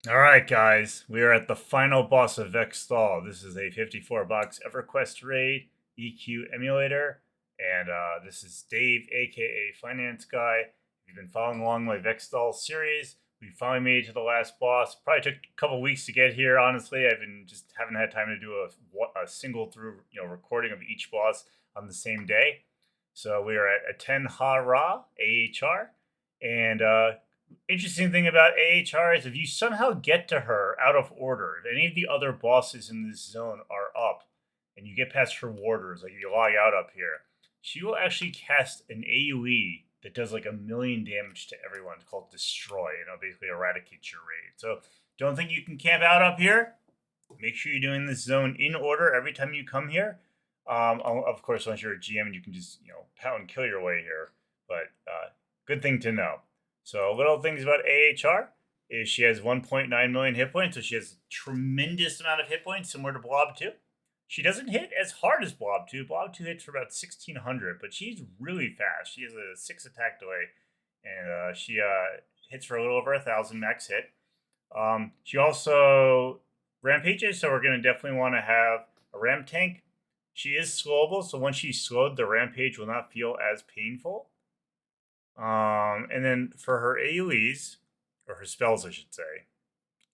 Alright guys, we are at the final boss of Vex Thal. This is a 54-box EverQuest raid, EQ Emulator, and this is Dave, aka Finance Guy. If you've been following along my Vex Thal series, we finally made it to the last boss. Probably took a couple weeks to get here, honestly. I've been just haven't had time to do a single through recording of each boss on the same day. So we are at Aten AHR, and interesting thing about AHR is if you somehow get to her out of order, if any of the other bosses in this zone are up, and you get past her warders, like if you log out up here, she will actually cast an AoE that does like 1,000,000 damage to everyone. It's called Destroy, and it'll basically eradicate your raid. So don't think you can camp out up here. Make sure you're doing this zone in order every time you come here. Of course, once you're a GM, you can just pout and kill your way here. But good thing to know. So little things about AHR is she has 1.9 million hit points, so she has tremendous amount of hit points, similar to Blob 2. She doesn't hit as hard as Blob 2. Blob 2 hits for about 1,600, but she's really fast. She has a 6 attack delay, and she hits for a little over 1,000 max hit. She also rampages, so we're going to definitely want to have a ramp tank. She is slowable, so once she's slowed, the rampage will not feel as painful. And then for her AoEs, or her spells, I should say,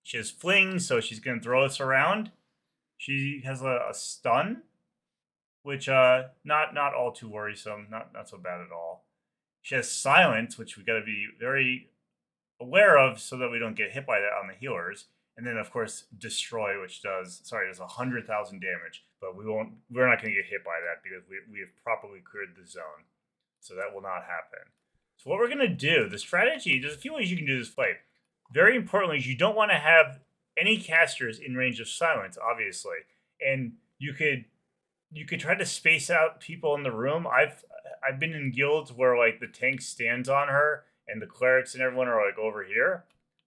she has Fling, so she's going to throw us around. She has a stun, which not all too worrisome, not so bad at all. She has Silence, which we got to be very aware of so that we don't get hit by that on the healers. And then of course Destroy, which does 100,000 damage, but we're not going to get hit by that because we have properly cleared the zone, so that will not happen. So what we're going to do, the strategy, there's a few ways you can do this fight. Very importantly, is you don't want to have any casters in range of Silence, obviously. And you could try to space out people in the room. I've been in guilds where like the tank stands on her and the clerics and everyone are like over here.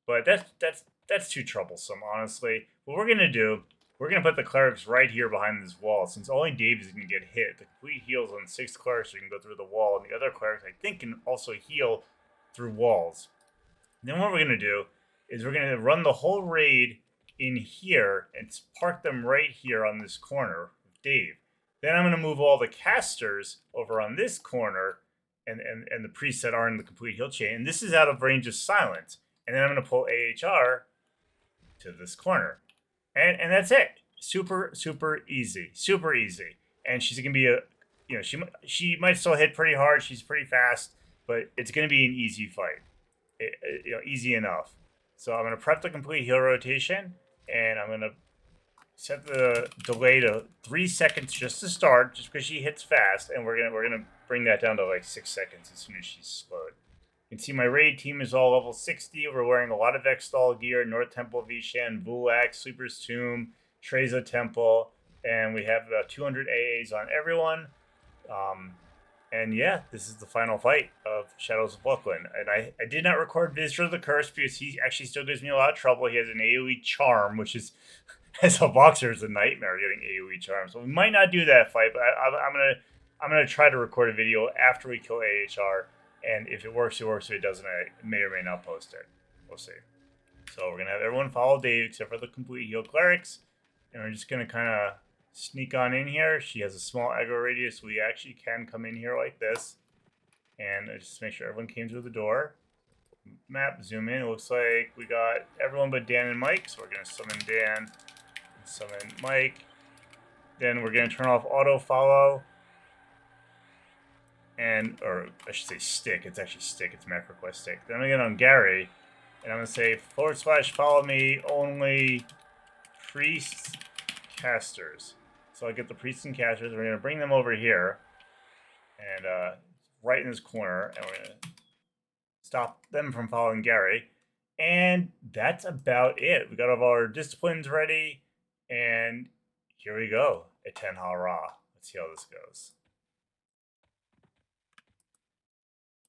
But that's too troublesome, honestly. What we're going to do, we're going to put the clerics right here behind this wall, since only Dave is going to get hit. The complete heals on 6 clerics, so you can go through the wall, and the other clerics, I think, can also heal through walls. And then what we're going to do is we're going to run the whole raid in here and park them right here on this corner with Dave. Then I'm going to move all the casters over on this corner, and the priests that are in the complete heal chain. And this is out of range of Silence. And then I'm going to pull AHR to this corner. And that's it. Super easy. Super easy. And she's gonna be she might still hit pretty hard. She's pretty fast, but it's gonna be an easy fight. Easy enough. So I'm gonna prep the complete heal rotation, and I'm gonna set the delay to 3 seconds just to start, just because she hits fast, and we're gonna bring that down to like 6 seconds as soon as she's slowed. You can see my raid team is all level 60. We're wearing a lot of Vex Thal gear, North Temple Vishan, Vulak, Sleeper's Tomb, Ssra Temple, and we have about 200 AAs on everyone. And yeah, this is the final fight of Shadows of Luclin. And I did not record Visitor of the Curse because he actually still gives me a lot of trouble. He has an AoE Charm, which is, as a boxer, is a nightmare getting AoE Charm. So we might not do that fight, but I'm gonna try to record a video after we kill AHR. And if it works, it works. If it doesn't, I may or may not post it. We'll see. So we're going to have everyone follow Dave except for the complete heal clerics. And we're just going to kind of sneak on in here. She has a small aggro radius, so we actually can come in here like this. And just make sure everyone came through the door. Map, zoom in. It looks like we got everyone but Dan and Mike. So we're going to summon Dan, summon Mike. Then we're going to turn off auto follow. Or I should say stick. It's actually stick. It's MacroQuest stick. Then I'm going to get on Gary, and I'm going to say / follow me only priests casters. So I get the priests and casters. We're going to bring them over here, and right in this corner, and we're going to stop them from following Gary. And that's about it. We got all of our disciplines ready, and here we go. Aten Ra. Let's see how this goes.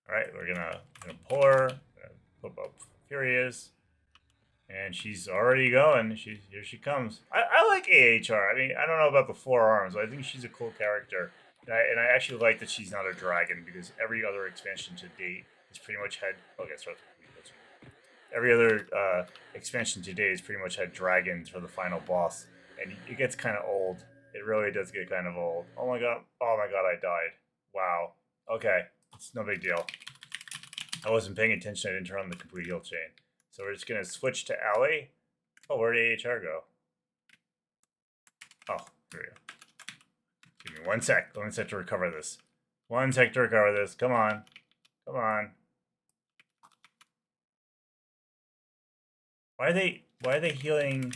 All right, we're gonna pull her, flip up Furious, and she's already going. Here she comes. I like AHR. I mean, I don't know about the 4 arms, but I think she's a cool character, and I actually like that she's not a dragon, because every other expansion to date has pretty much had. Okay, start. Every other expansion today is pretty much had dragons for the final boss, and it gets kind of old. It really does get kind of old. Oh my god! I died. Wow. Okay, it's no big deal. I wasn't paying attention. I didn't turn on the complete heal chain. So we're just gonna switch to Alley. Oh, where did AHR go? Oh, here we go. Give me 1 sec. 1 sec to recover this. 1 sec to recover this. Come on. Come on. Why are they healing?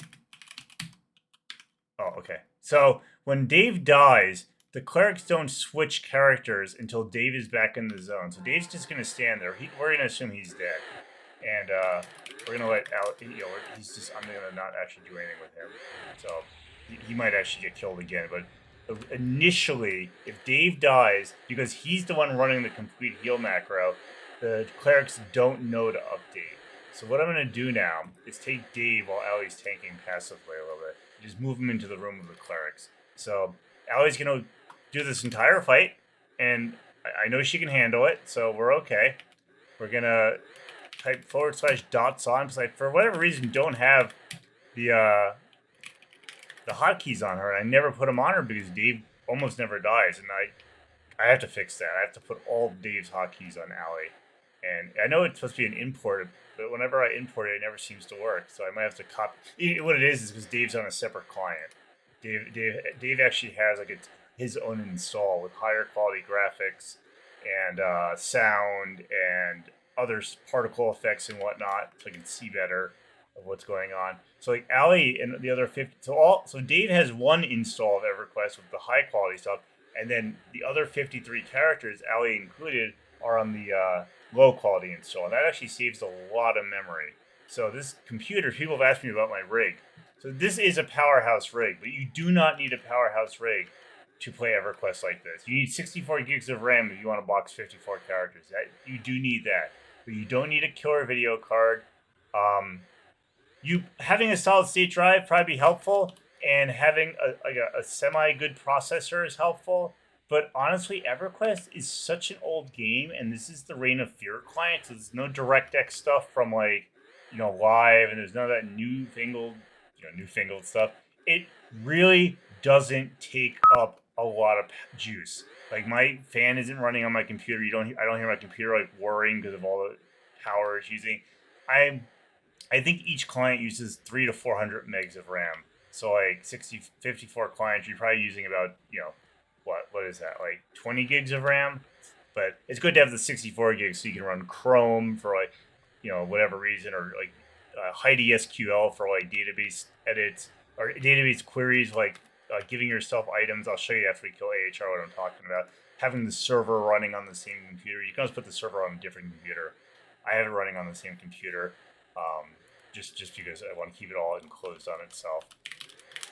Oh, okay. So when Dave dies, the clerics don't switch characters until Dave is back in the zone. So Dave's just gonna stand there. We're gonna assume he's dead, and we're gonna let Al. You know, he's just. I'm gonna not actually do anything with him. So he might actually get killed again. But initially, if Dave dies, because he's the one running the complete heal macro, the clerics don't know to update. So what I'm going to do now is take Dave while Allie's tanking passively a little bit. Just move him into the room with the clerics. So Allie's going to do this entire fight, and I know she can handle it, so we're okay. We're going to type /dots on, because I, for whatever reason, don't have the hotkeys on her. I never put them on her because Dave almost never dies, and I have to fix that. I have to put all Dave's hotkeys on Allie. And I know it's supposed to be an import, but whenever I import it, it never seems to work. So I might have to copy. What it is because Dave's on a separate client. Dave actually has like his own install with higher quality graphics and sound and other particle effects and whatnot, so I can see better of what's going on. So like Allie and the other 50. So Dave has one install of EverQuest with the high quality stuff, and then the other 53 characters, Allie included, are on the low quality install, and that actually saves a lot of memory. So this computer, people have asked me about my rig. So this is a powerhouse rig, but you do not need a powerhouse rig to play EverQuest like this. You need 64 gigs of RAM if you want to box 54 characters. You do need that, but you don't need a killer video card. You having a solid state drive probably be helpful, and having a semi good processor is helpful. But honestly, EverQuest is such an old game, and this is the Reign of Fear client, so there's no DirectX stuff from live, and there's none of that newfangled stuff. It really doesn't take up a lot of juice. Like my fan isn't running on my computer. I don't hear my computer like whirring because of all the power it's using. I think each client uses 300 to 400 megs of RAM. So like 54 clients, you're probably using about what is that, like 20 gigs of RAM? But it's good to have the 64 gigs so you can run Chrome for whatever reason, or like Heidi SQL for like database edits or database queries, like giving yourself items. I'll show you after we kill AHR what I'm talking about. Having the server running on the same computer. You can always put the server on a different computer. I have it running on the same computer just because I want to keep it all enclosed on itself.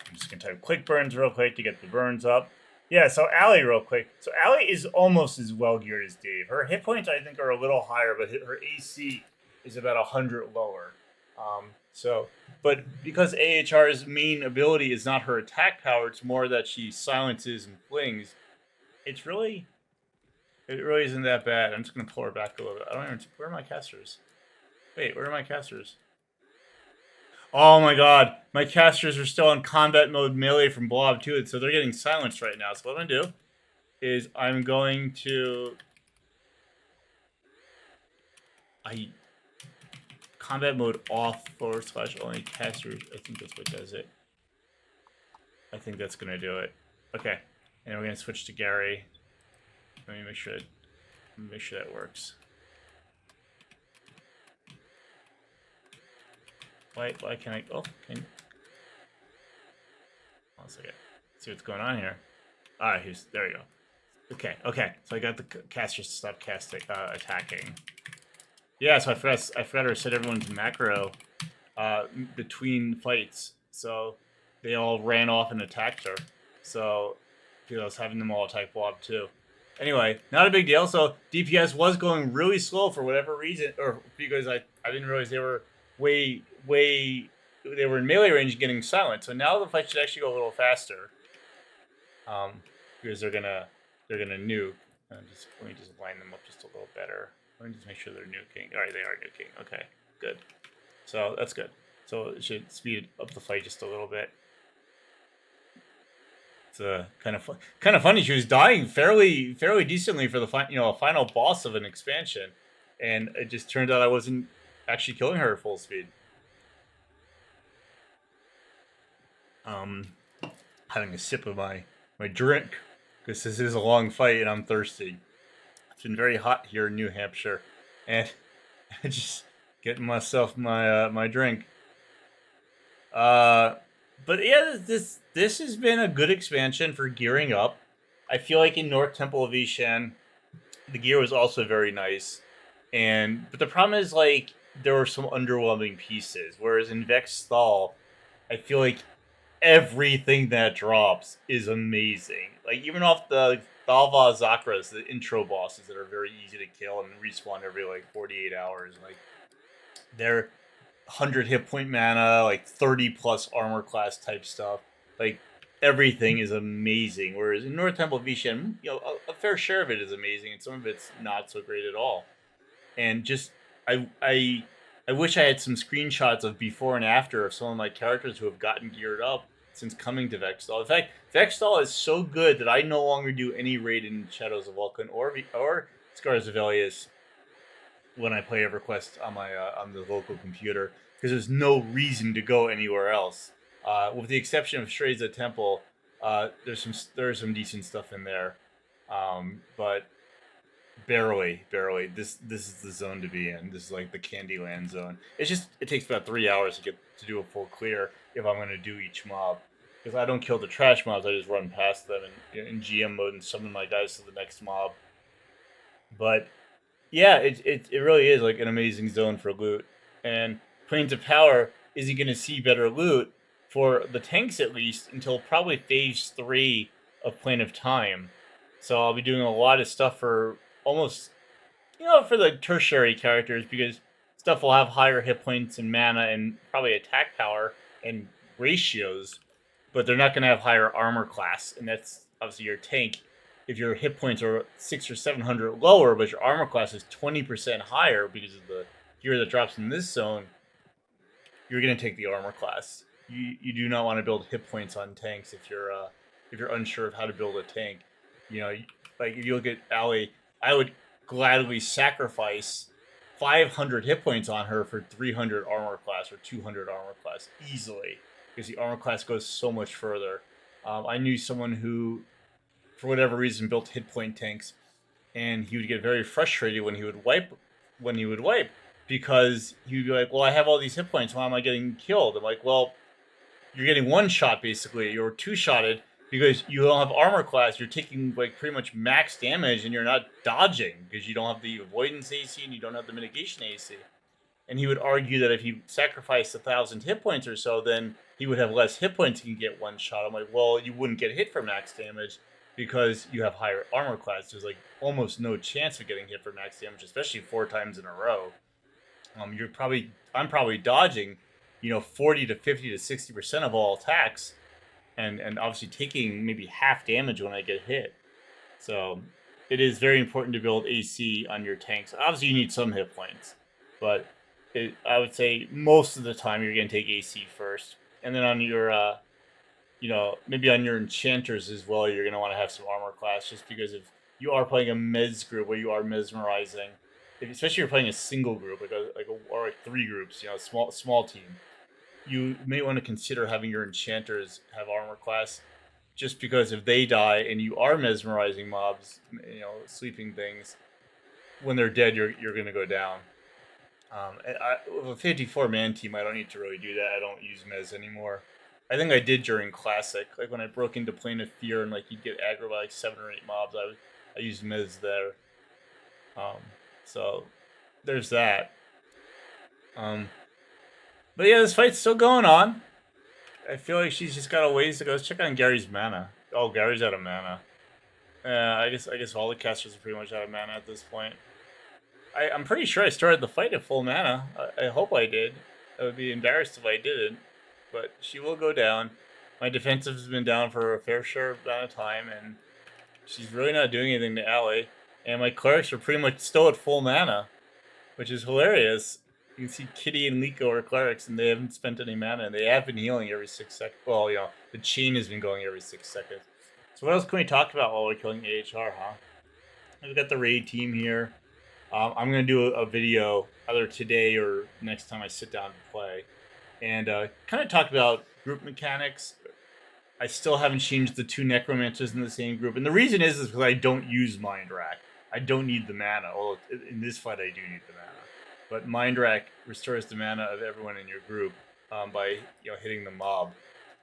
I'm just going to type quick burns real quick to get the burns up. Yeah, so Allie real quick. So Allie is almost as well geared as Dave. Her hit points, I think, are a little higher, but her AC is about 100 lower. But because AHR's main ability is not her attack power, it's more that she silences and flings. It really isn't that bad. I'm just going to pull her back a little bit. Where are my casters? Wait, where are my casters? Oh my god, my casters are still in combat mode melee from Blob 2, so they're getting silenced right now. So what I'm going to do is I'm going to... combat mode off / only casters. I think that's what does it. I think that's going to do it. Okay, and we're going to switch to Gary. Let me make sure that works. Why can't I... Oh, can... One second. Let's see what's going on here. There we go. Okay. So I got the casters to stop attacking. Yeah, so I forgot to set everyone to macro between fights. So they all ran off and attacked her. So I was having them all attack Blob too. Anyway, not a big deal. So DPS was going really slow for whatever reason, or because I didn't realize they were they were in melee range getting silent. So now the fight should actually go a little faster. Because they're gonna nuke. Let me just line them up just a little better. Let me just make sure they're nuking. All right, they are nuking. Okay, good. So that's good. so it should speed up the fight just a little bit. It's kind of funny. She was dying fairly decently for the final boss of an expansion, and it just turned out I wasn't actually killing her at full speed. Having a sip of my drink because this is a long fight and I'm thirsty. It's been very hot here in New Hampshire, and I just getting myself my drink. But yeah, this has been a good expansion for gearing up. I feel like in North Temple of Ishan, the gear was also very nice, but the problem is like there were some underwhelming pieces. Whereas in Vex Thal, I feel like everything that drops is amazing. Like even off the Thalva Zakras, the intro bosses that are very easy to kill and respawn every like 48 hours. Like they're 100 hit point mana, like 30 plus armor class type stuff. Like everything is amazing. Whereas in North Temple of Ishan, a fair share of it is amazing, and some of it's not so great at all. And just I wish I had some screenshots of before and after of some of my characters who have gotten geared up since coming to Vex Thal. In fact, Vex Thal is so good that I no longer do any raid in Shadows of Vulcan or Scars of Elias when I play EverQuest on my on the local computer, because there's no reason to go anywhere else. With the exception of Ssra Temple, there's some decent stuff in there, but barely. This is the zone to be in. This is like the Candyland zone. It takes about 3 hours to do a full clear if I'm going to do each mob, because I don't kill the trash mobs. I just run past them in GM mode and summon my guys to the next mob. But yeah, it really is like an amazing zone for loot. And Plains of Power isn't going to see better loot for the tanks at least until probably phase 3 of Plane of Time. So I'll be doing a lot of stuff for almost, for the tertiary characters, because stuff will have higher hit points and mana and probably attack power and ratios, but they're not going to have higher armor class, and that's obviously your tank. If your hit points are 600 or 700 lower, but your armor class is 20% higher because of the gear that drops in this zone, you're going to take the armor class. You do not want to build hit points on tanks if you're unsure of how to build a tank. Like if you look at Ali, I would gladly sacrifice 500 hit points on her for 300 armor class or 200 armor class easily, because the armor class goes so much further. I knew someone who, for whatever reason, built hit point tanks, and he would get very frustrated when he would wipe, because he would be like, well, I have all these hit points, why am I getting killed? I'm like, well, you're getting one shot basically, you're two-shotted, because you don't have armor class. You're taking like pretty much max damage, and you're not dodging because you don't have the avoidance AC and you don't have the mitigation AC. And he would argue that if he sacrificed 1,000 hit points or so, then he would have less hit points and get one shot. I'm like, well, you wouldn't get hit for max damage because you have higher armor class. There's like almost no chance of getting hit for max damage, especially 4 times in a row. I'm probably dodging, 40 to 50 to 60% of all attacks, and obviously taking maybe half damage when I get hit. So it is very important to build AC on your tanks. Obviously, you need some hit points, but I would say most of the time you're going to take AC first, and then on your, maybe on your enchanters as well, you're going to want to have some armor class, just because if you are playing a mez group where you are mesmerizing, especially if you're playing a single group, or 3 groups, small team, you may want to consider having your enchanters have armor class, just because if they die and you are mesmerizing mobs, sleeping things, when they're dead, you're going to go down. With a 54-man team, I don't need to really do that. I don't use Mez anymore. I think I did during Classic, like when I broke into Plane of Fear and like you'd get aggro by like 7 or 8 mobs. I used Mez there. So there's that. But yeah, this fight's still going on. I feel like she's just got a ways to go. Let's check on Gary's mana. Oh, Gary's out of mana. I guess all the casters are pretty much out of mana at this point. I'm pretty sure I started the fight at full mana. I hope I did. I would be embarrassed if I didn't. But she will go down. My defensive has been down for a fair share amount of time, and she's really not doing anything to ally. And my clerics are pretty much still at full mana, which is hilarious. You can see Kitty and Liko are clerics, and they haven't spent any mana, and they have been healing every 6 seconds. Well, you know, the chain has been going every 6 seconds. So what else can we talk about while we're killing AHR, huh? We've got the raid team here. I'm going to do a video either today or next time I sit down to play. And kind of talk about group mechanics. I still haven't changed the 2 necromancers in the same group. And the reason is because I don't use Mind Rack. I don't need the mana. Well, in this fight, I do need the mana. But Mind Rack restores the mana of everyone in your group by hitting the mob.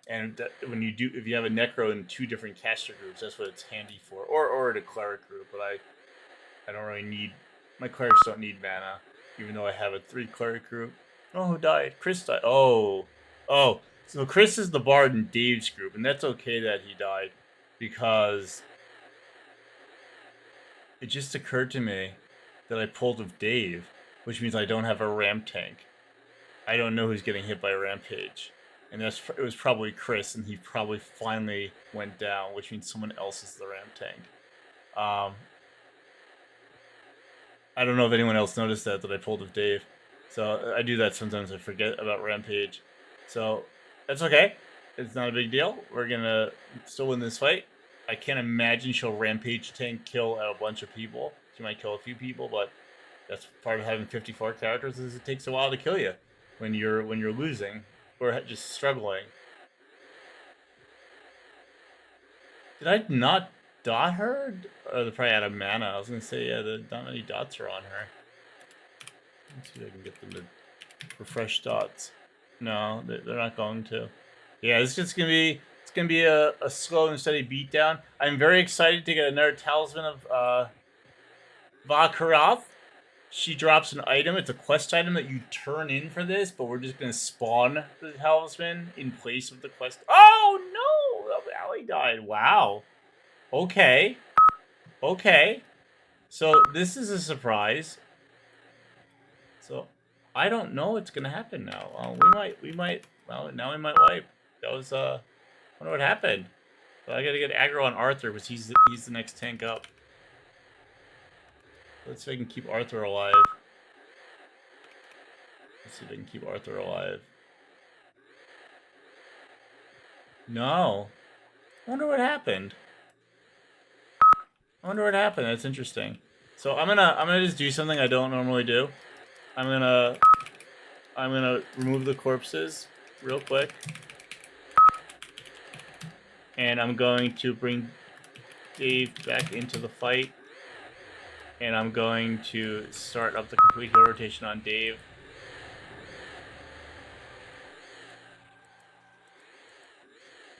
And when you do, if you have a necro in 2 different caster groups, that's what it's handy for. Or in a cleric group. But I don't really need, my clerics don't need mana, even though I have a 3 cleric group. Oh, who died? Chris died. Oh. So Chris is the bard in Dave's group, and that's okay that he died, because it just occurred to me that I pulled with Dave, which means I don't have a ramp tank. I don't know who's getting hit by a rampage. And it was probably Chris, and he probably finally went down, which means someone else is the ramp tank. I don't know if anyone else noticed that I pulled with Dave. So I do that sometimes. I forget about rampage. So that's okay. It's not a big deal. We're gonna still win this fight. I can't imagine she'll rampage tank kill a bunch of people. She might kill a few people, but that's part of having 54 characters. Is it takes a while to kill you when you're losing or just struggling. Did I not dot her? Or they're probably out of mana. I was gonna say, yeah, not many dots are on her. Let's see if I can get them to refresh dots. No, they're not going to. Yeah, it's gonna be a slow and steady beatdown. I'm very excited to get another talisman of Vakarath. She drops an item. It's a quest item that you turn in for this, but we're just gonna spawn the talisman in place of the quest. Oh no! The ally died. Wow. Okay. So this is a surprise. So I don't know what's gonna happen now. We might. Well, now we might wipe. That was I wonder what happened. But I gotta get aggro on Arthur because he's the next tank up. Let's see if I can keep Arthur alive. No. I wonder what happened. That's interesting. So I'm gonna just do something I don't normally do. I'm gonna remove the corpses real quick. And I'm going to bring Dave back into the fight. And I'm going to start up the complete heal rotation on Dave.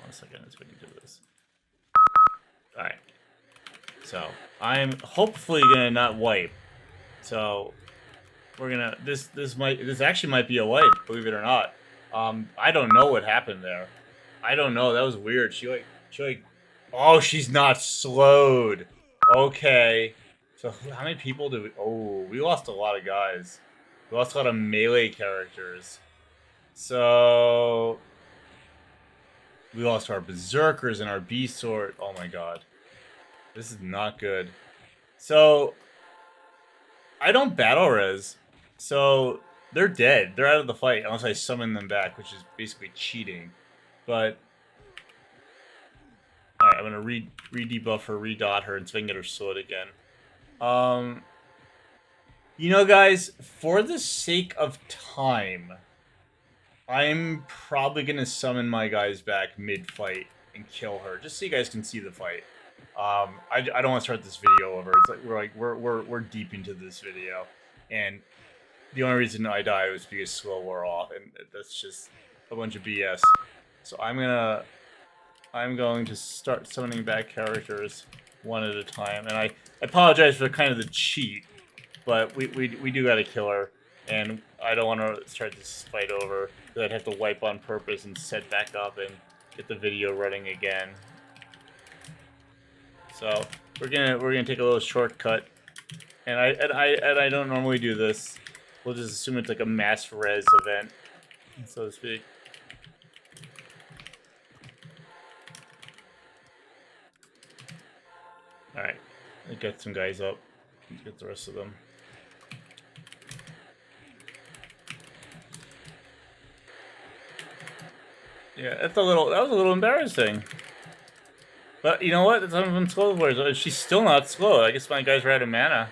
One second, let's see if we can do this. Alright. So, I'm hopefully gonna not wipe. So, we're gonna, this actually might be a wipe, believe it or not. I don't know what happened there. I don't know, that was weird. She like, oh, she's not slowed. Okay. So how many people did we... Oh, we lost a lot of guys. We lost a lot of melee characters. So... We lost our Berserkers and our Beast Sword. Oh my god. This is not good. So... I don't battle res. So... They're dead. They're out of the fight unless I summon them back, which is basically cheating. But... Alright, I'm gonna re-debuff her, re-dot her, and so I can get her sword again. You know, guys, for the sake of time, I'm probably gonna summon my guys back mid-fight and kill her, just so you guys can see the fight. I don't want to start this video over. It's like we're deep into this video, and the only reason I died was because slow wore off, and that's just a bunch of BS. So I'm going to start summoning back characters one at a time, and I apologize for kind of the cheat, but we do gotta kill her, and I don't want to start this fight over. I'd have to wipe on purpose and set back up and get the video running again. So we're gonna take a little shortcut, and I don't normally do this. We'll just assume it's like a mass res event, so to speak. Alright, let's get some guys up. Let's get the rest of them. Yeah, that was a little embarrassing. But you know what? It's not even slow for she's still not slow. I guess my guys are out of mana.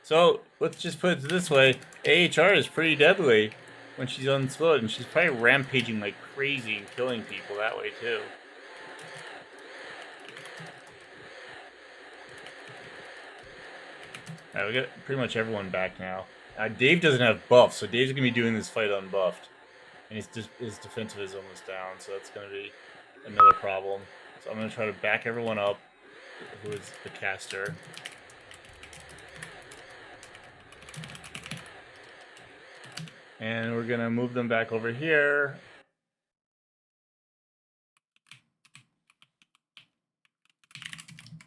So let's just put it this way: AHR is pretty deadly when she's unslowed, and she's probably rampaging like crazy and killing people that way too. Alright, we got pretty much everyone back now. Dave doesn't have buffs, so Dave's gonna be doing this fight unbuffed, and his defensive is almost down, so that's gonna be another problem. So I'm gonna try to back everyone up who is the caster. And we're gonna move them back over here.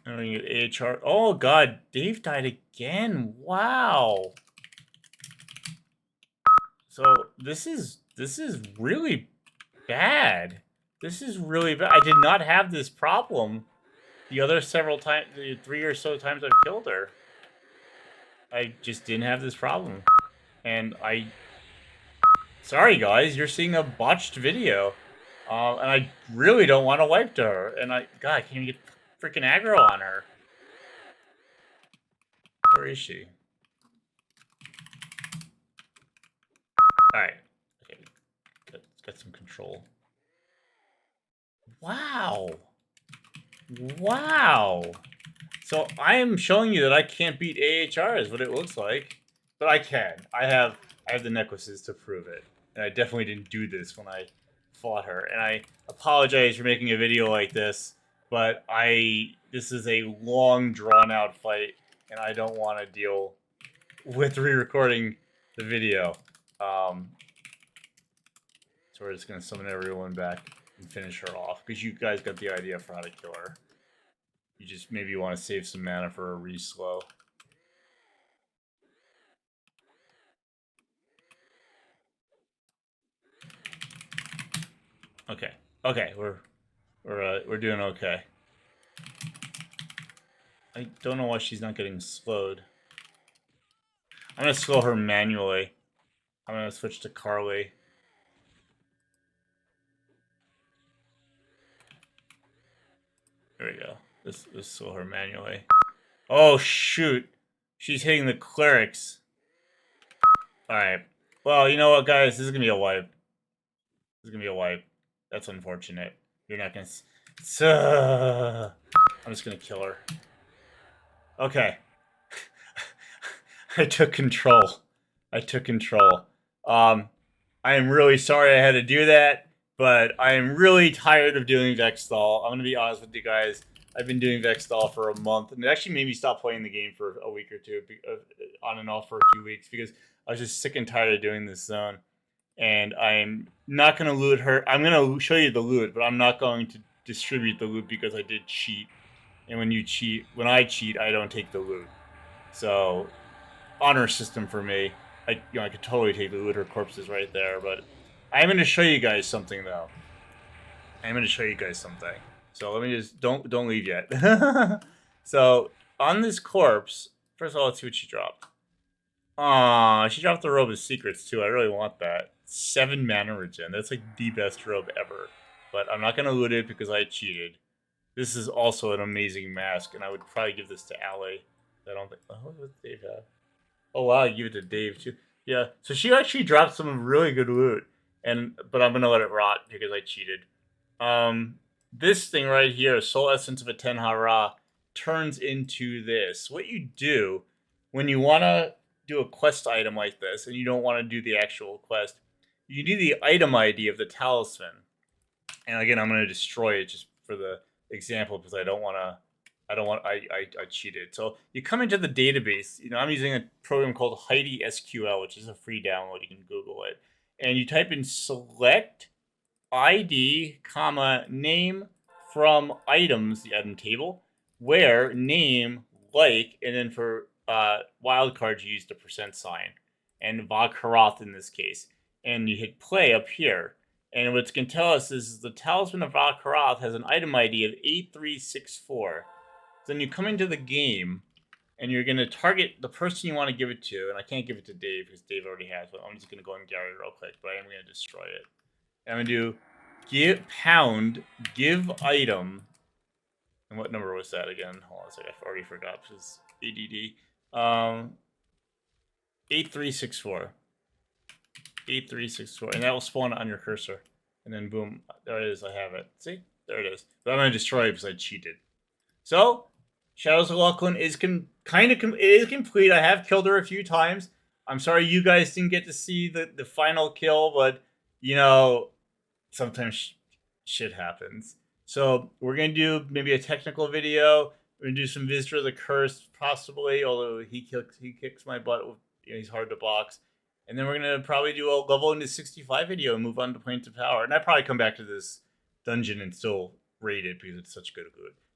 And we're gonna get AHR. Oh god, Dave died again. Wow. So this is really bad. This is really bad. I did not have this problem the other several times, the 3 or so times I've killed her. I just didn't have this problem. And sorry guys, you're seeing a botched video. And I really don't want to wipe to her. And God, I can't even get freaking aggro on her. Where is she? Alright. Okay. Got some control. Wow. Wow. So I am showing you that I can't beat AHR is what it looks like. But I can. I have the necklaces to prove it. And I definitely didn't do this when I fought her. And I apologize for making a video like this, but this is a long drawn out fight and I don't want to deal with re-recording the video. So we're just gonna summon everyone back and finish her off because you guys got the idea for how to kill her. You just maybe want to save some mana for a re-slow. Okay. Okay, we're doing okay. I don't know why she's not getting slowed. I'm gonna slow her manually. I'm gonna switch to Carly. There we go. Let's slow her manually. Oh shoot! She's hitting the clerics. Alright. Well, you know what, guys? This is gonna be a wipe. This is gonna be a wipe. That's unfortunate. You're not gonna... I'm just gonna kill her. Okay. I took control. I am really sorry I had to do that, but I am really tired of doing Vex Thal. I'm gonna be honest with you guys. I've been doing Vex Thal for a month, and it actually made me stop playing the game for a week or two, on and off for a few weeks, because I was just sick and tired of doing this zone. And I'm not going to loot her. I'm going to show you the loot, but I'm not going to distribute the loot because I did cheat. And when I cheat, I don't take the loot. So, honor system for me. I could totally take the loot. Her corpse is right there, but I'm going to show you guys something though. So let me just don't leave yet. So on this corpse, first of all, let's see what she dropped. Aw, she dropped the Robe of Secrets too. I really want that. 7 mana regen. That's like the best robe ever. But I'm not gonna loot it because I cheated. This is also an amazing mask, and I would probably give this to Ali. I don't think. Oh, what does Dave have? Oh wow, I give it to Dave too. Yeah. So she actually dropped some really good loot, but I'm gonna let it rot because I cheated. This thing right here, Soul Essence of Aten Hara, turns into this. What you do when you wanna do a quest item like this and you don't want to do the actual quest, you do the item ID of the talisman. And again, I'm going to destroy it just for the example because I cheated. So you come into the database. I'm using a program called Heidi SQL, which is a free download. You can Google it. And you type in select ID, name from items, the item table, where name, and then for wildcards, you use the %, and Valkaroth in this case. And you hit play up here. And what it's going to tell us is the Talisman of Valkaroth has an item ID of 8364. So then you come into the game, and you're going to target the person you want to give it to. And I can't give it to Dave because Dave already has one. I'm just going to go and Gary real quick, but I am going to destroy it. And I'm going to do give item. And what number was that again? Hold on a second. I already forgot. It's ADD. 8364. 8364. And that will spawn on your cursor. And then boom. There it is. I have it. See? There it is. But I'm going to destroy it because I cheated. So, Shadows of Luclin is complete. I have killed her a few times. I'm sorry you guys didn't get to see the final kill, but, you know, sometimes shit happens. So we're going to do maybe a technical video. We're going to do some Visitor of the Curse, possibly, although he kicks my butt. You know, he's hard to box. And then we're going to probably do a level into 65 video and move on to Planes of Power. And I'd probably come back to this dungeon and still rate it because it's such good.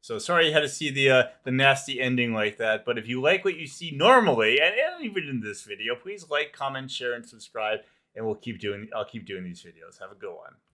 So sorry you had to see the nasty ending like that. But if you like what you see normally, and even in this video, please like, comment, share, and subscribe. And I'll keep doing these videos. Have a good one.